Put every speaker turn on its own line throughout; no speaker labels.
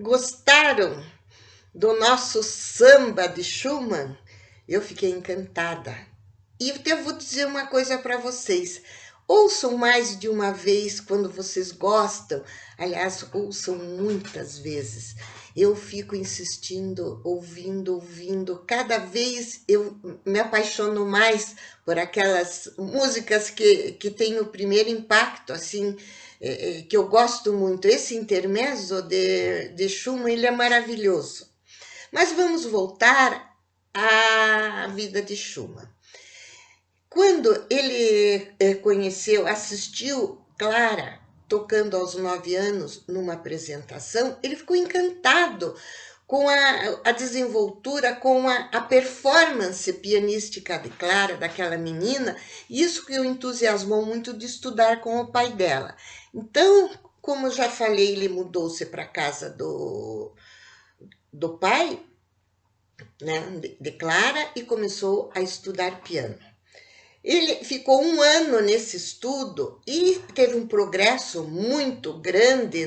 Gostaram do nosso samba de Schumann? Eu fiquei encantada. E eu vou dizer uma coisa para vocês. Ouçam mais de uma vez quando vocês gostam. Aliás, ouçam muitas vezes. Eu fico insistindo, ouvindo, ouvindo. Cada vez eu me apaixono mais por aquelas músicas que têm o primeiro impacto, assim, que eu gosto muito. Esse intermezzo de Schumann, ele é maravilhoso. Mas vamos voltar à vida de Schumann. Quando ele conheceu, assistiu Clara tocando aos 9 anos numa apresentação, ele ficou encantado com a desenvoltura, com a performance pianística de Clara, daquela menina, e isso que o entusiasmou muito de estudar com o pai dela. Então, como já falei, ele mudou-se para a casa do pai, né, de Clara, e começou a estudar piano. Ele ficou 1 ano nesse estudo e teve um progresso muito grande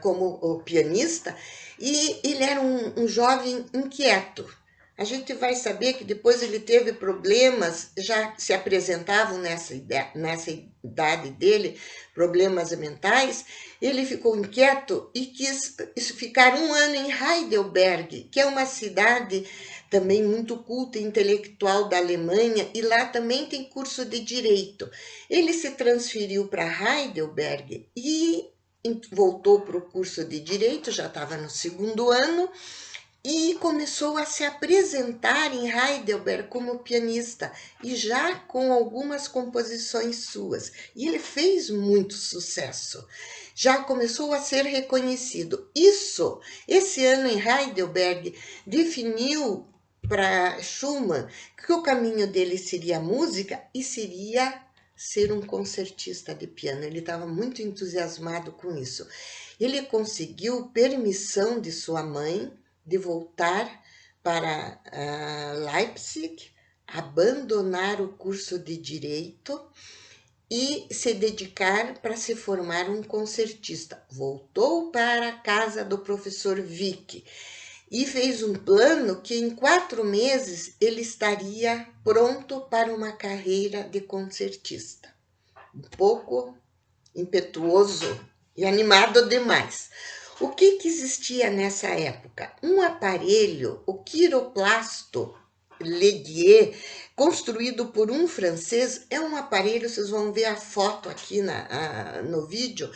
como pianista, e ele era um jovem inquieto. A gente vai saber que depois ele teve problemas, já se apresentavam nessa idade dele, problemas mentais. Ele ficou inquieto e quis ficar 1 ano em Heidelberg, que é uma cidade também muito culta e intelectual da Alemanha, e lá também tem curso de direito. Ele se transferiu para Heidelberg e voltou para o curso de direito, já estava no 2º ano, e começou a se apresentar em Heidelberg como pianista, e já com algumas composições suas. E ele fez muito sucesso. Já começou a ser reconhecido. Esse ano em Heidelberg, definiu para Schumann que o caminho dele seria a música e seria ser um concertista de piano. Ele estava muito entusiasmado com isso. Ele conseguiu permissão de sua mãe de voltar para Leipzig, abandonar o curso de direito e se dedicar para se formar um concertista. Voltou para a casa do professor Wieck e fez um plano que em 4 meses ele estaria pronto para uma carreira de concertista. Um pouco impetuoso e animado demais. O que existia nessa época? Um aparelho, o quiroplasto Leguier, construído por um francês. É um aparelho, vocês vão ver a foto aqui no vídeo,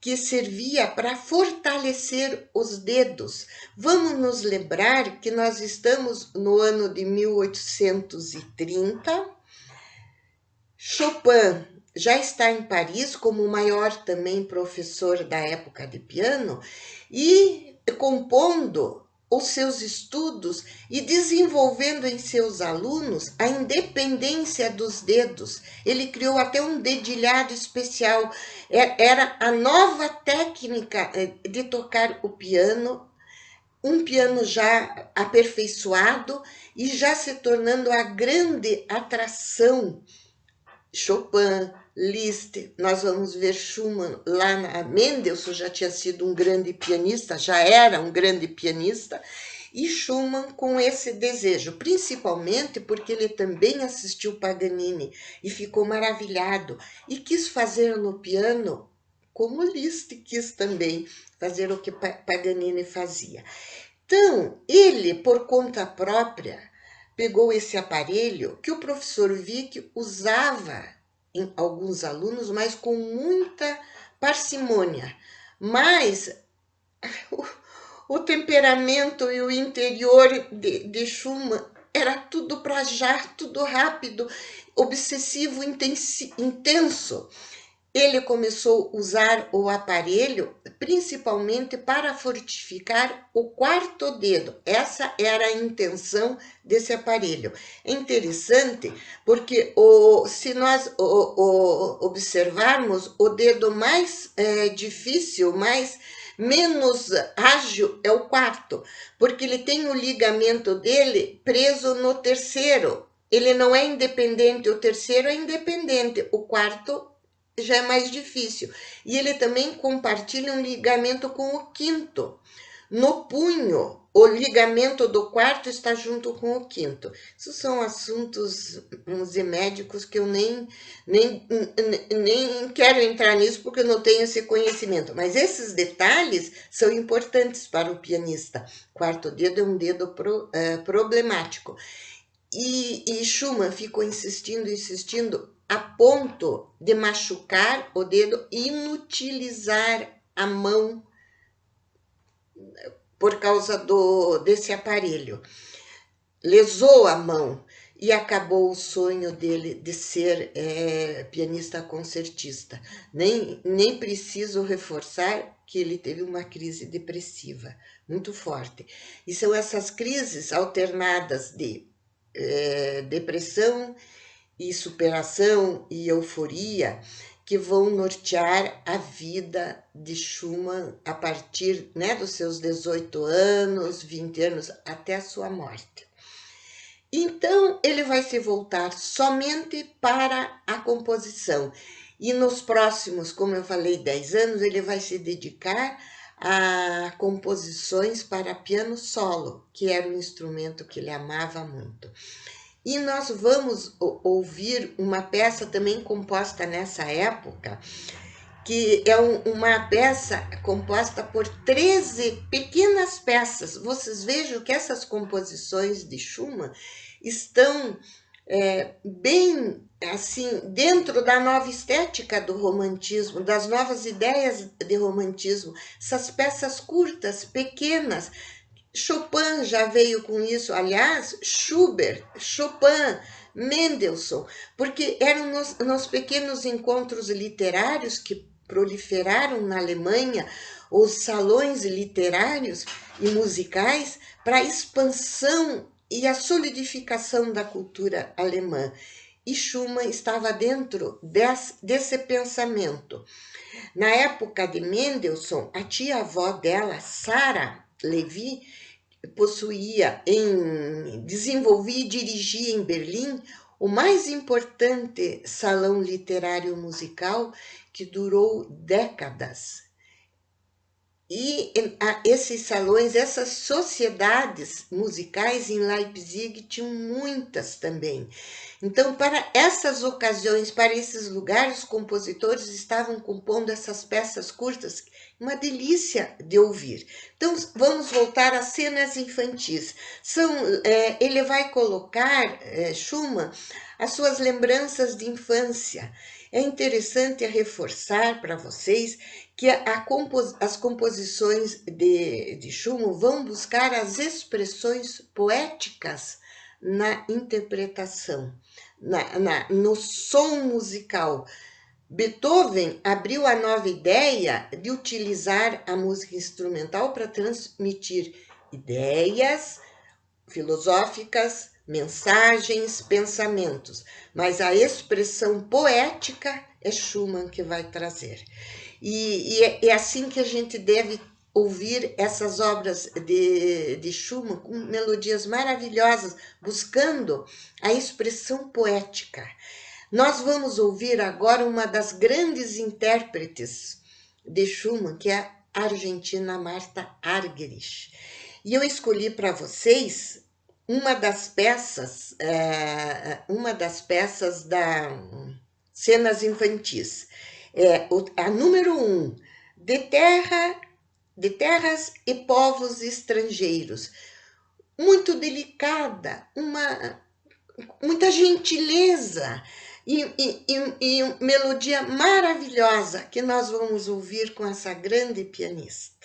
que servia para fortalecer os dedos. Vamos nos lembrar que nós estamos no ano de 1830. Chopin já está em Paris como o maior também professor da época de piano, e compondo os seus estudos e desenvolvendo em seus alunos a independência dos dedos. Ele criou até um dedilhado especial. Era a nova técnica de tocar o piano, um piano já aperfeiçoado e já se tornando a grande atração. Chopin, Liszt, nós vamos ver Schumann lá na Mendelssohn, já tinha sido um grande pianista, já era um grande pianista, e Schumann com esse desejo, principalmente porque ele também assistiu Paganini e ficou maravilhado e quis fazer no piano como Liszt quis também fazer o que Paganini fazia. Então, ele, por conta própria, pegou esse aparelho que o professor Wieck usava em alguns alunos, mas com muita parcimônia. Mas o temperamento e o interior de Schumann era tudo para já, tudo rápido, obsessivo, intenso. Ele começou a usar o aparelho principalmente para fortificar o 4º dedo. Essa era a intenção desse aparelho. É interessante porque se nós observarmos, o dedo mais difícil, menos ágil é o 4º, porque ele tem o ligamento dele preso no 3º. Ele não é independente, o 3º é independente, o 4º já é mais difícil. E ele também compartilha um ligamento com o quinto. No punho, o ligamento do quarto está junto com o quinto. Isso são assuntos, vamos dizer, médicos que eu nem quero entrar nisso porque eu não tenho esse conhecimento. Mas esses detalhes são importantes para o pianista. Quarto dedo é um dedo problemático. E Schumann ficou insistindo, insistindo, a ponto de machucar o dedo e inutilizar a mão por causa desse aparelho. Lesou a mão e acabou o sonho dele de ser pianista concertista. Nem preciso reforçar que ele teve uma crise depressiva muito forte. E são essas crises alternadas de depressão e superação e euforia que vão nortear a vida de Schumann a partir, né, dos seus 18 anos, 20 anos, até a sua morte. Então, ele vai se voltar somente para a composição. E nos próximos, como eu falei, 10 anos, ele vai se dedicar a composições para piano solo, que era um instrumento que ele amava muito. E nós vamos ouvir uma peça também composta nessa época, que é uma peça composta por 13 pequenas peças. Vocês vejam que essas composições de Schumann estão bem assim dentro da nova estética do romantismo, das novas ideias de romantismo. Essas peças curtas, pequenas. Chopin já veio com isso, aliás, Schubert, Chopin, Mendelssohn, porque eram nos pequenos encontros literários que proliferaram na Alemanha os salões literários e musicais para a expansão e a solidificação da cultura alemã. E Schumann estava dentro desse pensamento. Na época de Mendelssohn, a tia-avó dela, Sarah Levi, desenvolvia e dirigia em Berlim o mais importante salão literário musical que durou décadas. E esses salões, essas sociedades musicais em Leipzig tinham muitas também. Então, para essas ocasiões, para esses lugares, os compositores estavam compondo essas peças curtas, uma delícia de ouvir. Então, vamos voltar às cenas infantis. Ele vai colocar, Schumann, as suas lembranças de infância. É interessante reforçar para vocês que as composições de Schumann vão buscar as expressões poéticas na interpretação, no som musical. Beethoven abriu a nova ideia de utilizar a música instrumental para transmitir ideias filosóficas, mensagens, pensamentos, mas a expressão poética é Schumann que vai trazer. E é assim que a gente deve ouvir essas obras de Schumann com melodias maravilhosas, buscando a expressão poética. Nós vamos ouvir agora uma das grandes intérpretes de Schumann, que é a argentina Marta Argerich. E eu escolhi para vocês uma das peças da Cenas Infantis. A número 1, de terras e povos estrangeiros. Muito delicada, muita gentileza e melodia maravilhosa que nós vamos ouvir com essa grande pianista.